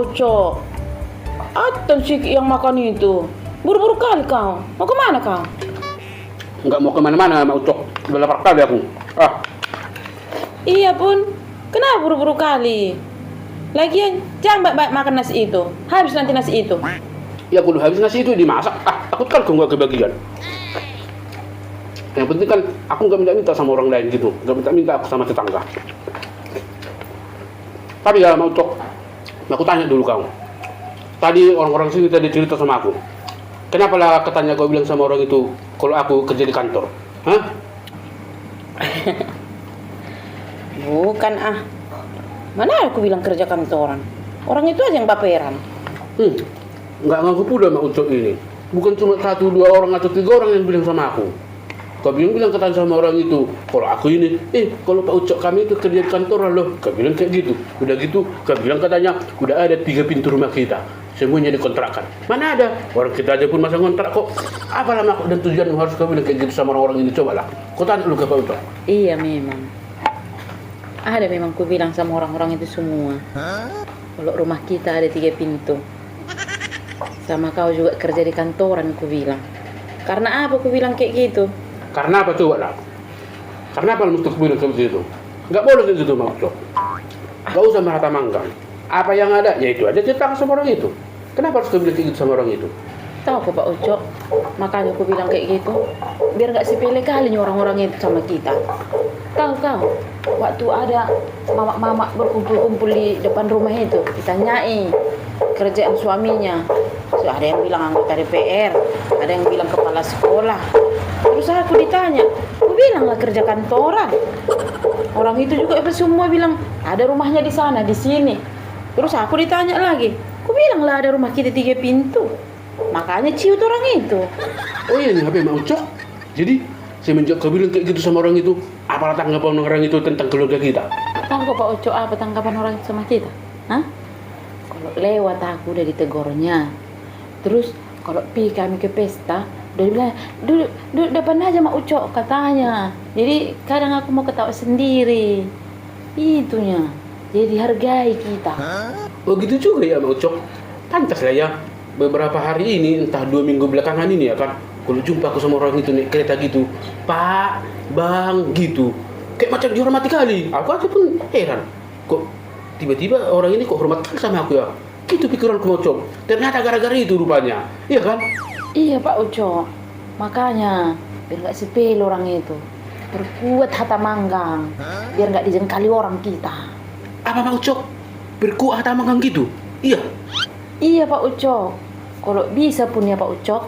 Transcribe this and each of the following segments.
Uco. Atan sih yang makan itu. Buru-buru kali kau. Mau kemana kau? Nggak mau kemana-mana sama Ucok. Udah lapar kali aku. Iya pun. Kenapa buru-buru kali? Lagian jangan banyak makan nasi itu. Habis nanti nasi itu. Ya kudu habis nasi itu dimasak. Takut kan aku nggak kebagian. Yang penting kan aku nggak minta-minta sama orang lain gitu. Nggak minta-minta aku sama tetangga. Tapi ya sama Ucok, aku tanya dulu kau. Tadi orang-orang sini tadi cerita sama aku. Kenapa lah katanya kau bilang sama orang itu kalau aku kerja di kantor? Hah? Bukan Mana aku bilang kerja kantoran? Orang itu aja yang baperan. Nggak ngaku pula sama Ucok ini. Bukan cuma 1, 2 orang atau 3 orang yang bilang sama aku. Kau bilang katanya sama orang itu, kalau aku ini, kalau Pak Ucok kami itu kerja di kantoran loh. Kau bilang kayak gitu. Udah gitu, kau bilang katanya udah ada 3 pintu rumah kita. Semuanya dikontrakkan. Mana ada? Orang kita aja pun masa ngontrak kok. Apalah maksud dan tujuan harus kau bilang kayak gitu sama orang-orang ini? Coba lah. Kau tanya dulu ke Pak Ucok. Iya memang. Ada memang ku bilang sama orang-orang itu semua. Kalau rumah kita ada 3 pintu. Sama kau juga kerja di kantoran ku bilang. Karena apa ku bilang kayak gitu? Karena apa coba lah? Karena apa mesti ku bilang seperti itu? Nggak boleh kayak gitu Pak Ucok. Nggak usah merata manggang. Apa yang ada, ya itu aja cerita sama orang itu. Kenapa harus kau bilang kayak gitu sama orang itu? Tahu kok Pak Ucok, makanya aku bilang kayak gitu. Biar nggak sepele kali nih orang-orang itu sama kita. Tahu kau, waktu ada mama-mama berkumpul-kumpul di depan rumah itu, ditanyai kerjaan suaminya. So, ada yang bilang anggota DPR, ada yang bilang kepala sekolah. Terus aku ditanya, aku bilang lah kerja kantoran. Orang itu juga semua bilang ada rumahnya di sana, di sini. Terus aku ditanya lagi, aku bilang lah ada rumah kita 3 pintu. Makanya ciut orang itu. Oh iya nih HP Mak Ucok. Jadi semenjak kau bilang kayak gitu sama orang itu, apa tanggapan orang itu tentang keluarga kita? Tahu kok Pak Ucok apa tanggapan orang itu sama kita? Hah? Kalau lewat aku udah ditegurnya. Terus kalau kami ke pesta, udah bilang duduk depan aja Mak Ucok katanya. Jadi kadang aku mau ketawa sendiri. Itunya. Jadi hargai kita. Oh gitu juga ya Mak Ucok. Pantas lah ya. Beberapa hari ini, entah 2 minggu belakangan ini ya kan, kalau jumpa aku sama orang itu naik kereta gitu, Pak, Bang, gitu. Kayak macam dihormati kali. Aku aja pun heran. Kok tiba-tiba orang ini kok hormat kali sama aku ya? Gitu pikiranku Mak Ucok. Ternyata gara-gara itu rupanya. Iya kan? Iya Pak Ucok. Makanya biar gak sepele orang itu. Berkuat hata manggang. Biar gak dijengkali orang kita. Apa Mak Ucok? Berkuat hata manggang gitu? Iya. Iya Pak Ucok. Kalau bisa pun ya Pak Ucok,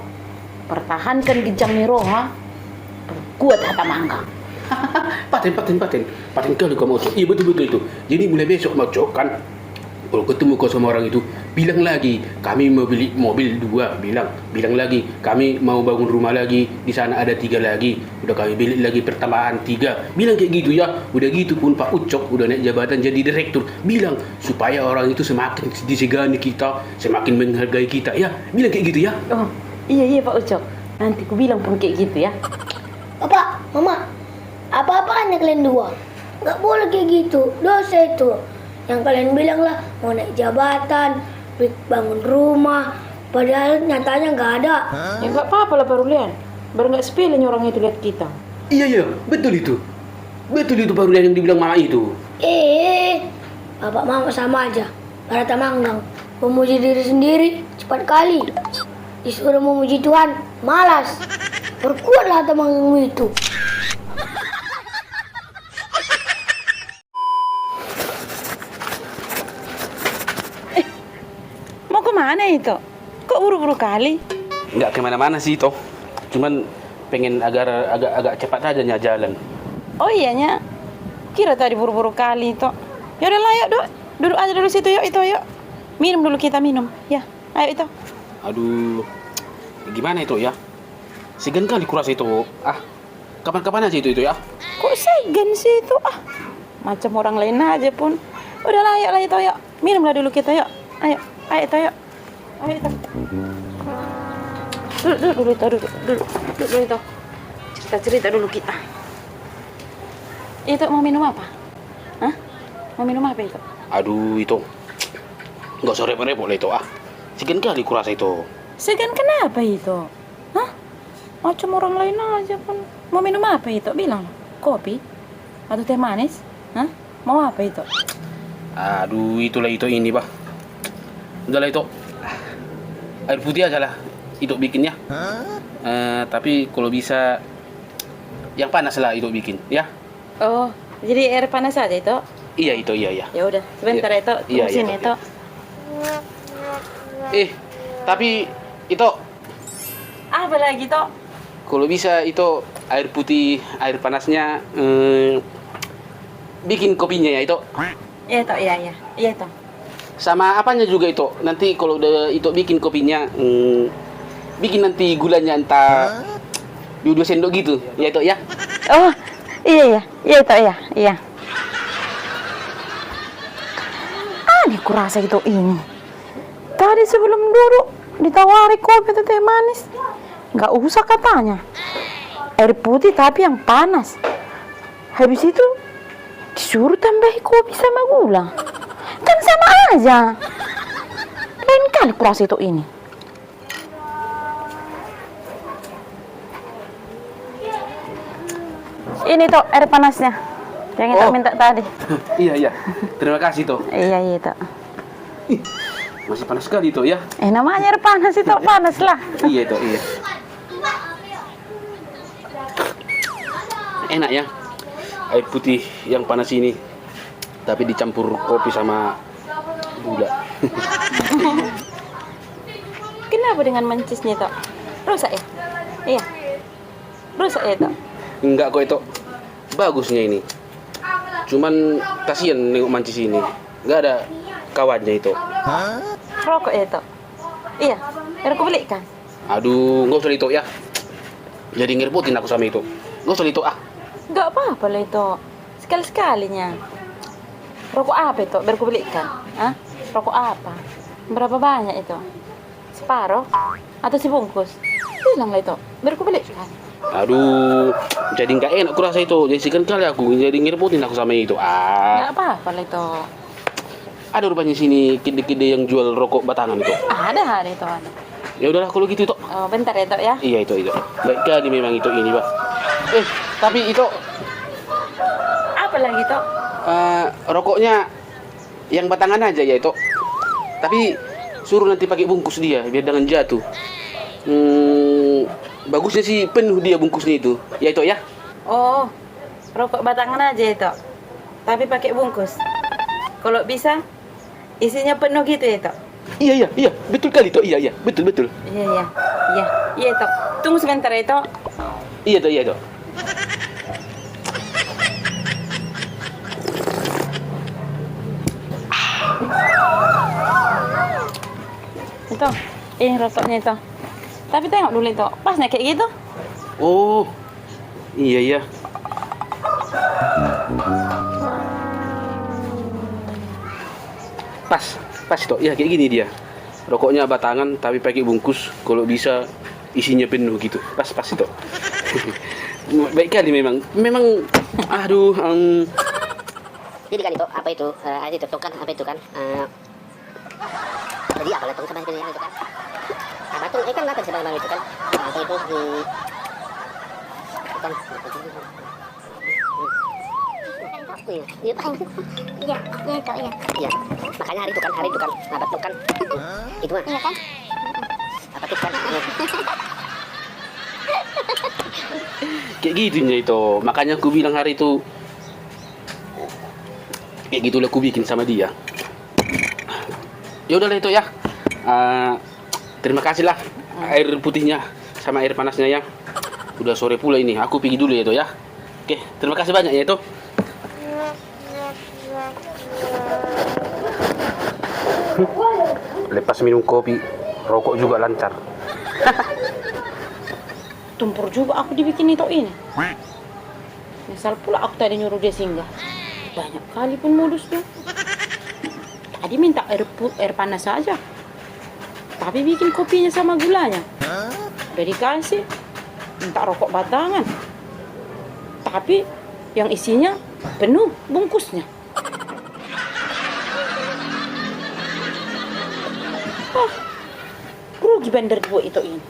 pertahankan gejang Miroha, berkuat hata manggang. Paten kali kau Mak Ucok. Iya betul itu. Jadi mulai besok Mak Ucok kan, kalau ketemu kau sama orang itu, bilang lagi kami mau beli mobil 2, bilang lagi kami mau bangun rumah lagi, di sana ada 3 lagi, udah kami beli lagi pertambahan 3, bilang kayak gitu ya. Udah gitu pun Pak Ucok udah naik jabatan jadi direktur, bilang supaya orang itu semakin disegani kita, semakin menghargai kita ya, bilang kayak gitu ya. Oh iya Pak Ucok, nanti ku bilang pun kayak gitu ya. Papa, Mama, apa-apaan ya kalian 2? Nggak boleh kayak gitu, dosa itu. Yang kalian bilang lah mau naik jabatan, bangun rumah, padahal nyatanya nggak ada. Ya nggak apa-apa lah Pak Rulian, biar nggak sepele orang itu lihat kita. Iya betul itu Pak Rulian yang dibilang Mama itu. Bapak Mama sama aja, para tamanggang, memuji diri sendiri cepat kali. Disuruh memuji Tuhan, malas. Berkuatlah tamanggang itu. Mau kemana itu? Kok buru-buru kali? Nggak kemana-mana sih toh, cuman pengen agak cepat aja jalan. Oh iyanya, kira tadi buru-buru kali itu. Yaudah lah yuk, duduk aja dulu situ yuk, yuk. Minum dulu kita minum, ya. Ayo itu. Aduh, gimana itu ya? Segan kali kuras itu. Kapan-kapan aja itu ya? Kok segan sih itu? Macam orang lain aja pun. Udah lah yuk, yuk. Minumlah dulu kita yuk. Ayo itu yuk. Ayo itu. Duduk dulu itu. Cerita dulu kita. Itu mau minum apa? Hah? Mau minum apa itu? Aduh itu. Nggak usah repot-repot lah itu ah. Segan kali kurasa itu. Segan kenapa itu? Hah? Macam orang lain aja kan. Mau minum apa itu? Bilang. Kopi? Atau teh manis? Hah? Mau apa itu? Aduh, itulah itu ini, Bah. Udahlah itu. Air putih aja lah. Itu bikinnya. Tapi kalau bisa yang panas lah itu bikin, ya. Oh, jadi air panas aja itu? Iya itu, iya. Ya udah, sebentar Iya. itu. Iya, Tunggu sini iya. itu. Tapi itu Apa lagi itu? kalau bisa itu air putih, air panasnya bikin kopinya ya itu. Iya itu, iya. Iya itu. Sama apanya juga itu. Nanti kalau udah itu bikin kopinya bikin nanti gulanya entah 2 sendok gitu. Ya itu ya. Oh, iya. Iya itu, iya. Aneh kurasa itu ini. Tadi sebelum duduk ditawari kopi atau teh manis. Nggak usah katanya. Air putih tapi yang panas. Habis itu disuruh tambah kopi sama gula. Kan sama aja. Lain kali kurasa itu ini. Ini tuh air panasnya. Yang kita Oh. minta tadi. Iya. Terima kasih toh. Iya itu. Masih panas sekali itu ya. Namanya air panas itu panas lah. Iya itu, iya. Enak ya. Air putih yang panas ini. Tapi dicampur kopi sama gula. Kenapa dengan mancisnya itu? Rusak ya? Iya. Rusak ya itu? Enggak kok itu. Bagusnya ini. Cuman kasihan nengok mancis ini. Enggak ada kawannya itu. Rokok ya itu? Iya. Biar aku belikan. Aduh, nggak usah itu ya. Jadi ngerepotin aku sama itu. Nggak usah itu ah. Nggak apa-apa lah itu. Sekali-sekalinya. Rokok apa itu? Biar aku belikan. Hah? Rokok apa? Berapa banyak itu? Separuh? Atau sebungkus? Bilang lah itu. Biar aku belikan. Aduh, jadi nggak enak kurasa itu. Jadi segan kali aku. Jadi ngerepotin aku sama itu. Nggak apa-apa lah itu. Ada rupanya sini kide-kide yang jual rokok batangan itu. Ada itu ada. Ya udahlah kalau gitu itu. Oh, bentar ya itu ya. Iya itu. Baik kali memang itu ini, Pak. Tapi itu Apa lagi itu? rokoknya yang batangan aja ya itu. Tapi suruh nanti pakai bungkus dia biar jangan jatuh. Bagusnya sih penuh dia bungkusnya itu. Ya itu ya. Oh, rokok batangan aja itu. Tapi pakai bungkus. Kalau bisa isinya penuh gitu ya, Tok? Iya, betul kali Tok. Iya, betul. Iya, Tok. Tunggu sebentar ya, Tok. Iya Tok. Itu, ini rokoknya itu. Tapi tengok dulu itu, pas nih kayak gitu. Oh, iya. Pas Tok. Ya kayak gini dia. Rokoknya batangan tapi pakai bungkus. Kalau bisa isinya penuh gitu. Pas itu. Baik kali memang. Aduh. Jadi kan itu apa itu itu tuh kan apa itu kan jadi apa letung sama itu kan apa tuh kan apa sebenarnya itu kan apa itu kan iya pak iya itu iya makanya hari itu kan apa tuh kan itu mah iya kan apa tuh kan Kayak gitunya itu. Makanya aku bilang hari itu kayak gitulah aku bikin sama dia. Ya udahlah itu ya. Terima kasih lah air putihnya sama air panasnya ya. Udah sore pula ini. Aku pergi dulu ya itu ya. Oke, terima kasih banyak ya itu. Lepas minum kopi, rokok juga lancar. Tumpur juga aku dibikin itu ini. Misal pula aku tadi nyuruh dia singgah. Banyak kali pun modus tuh. Tadi minta air panas saja. Tapi bikin kopinya sama gulanya. Udah dikasih. Minta rokok batangan. Tapi yang isinya penuh bungkusnya. Rugi bener dua itu ini.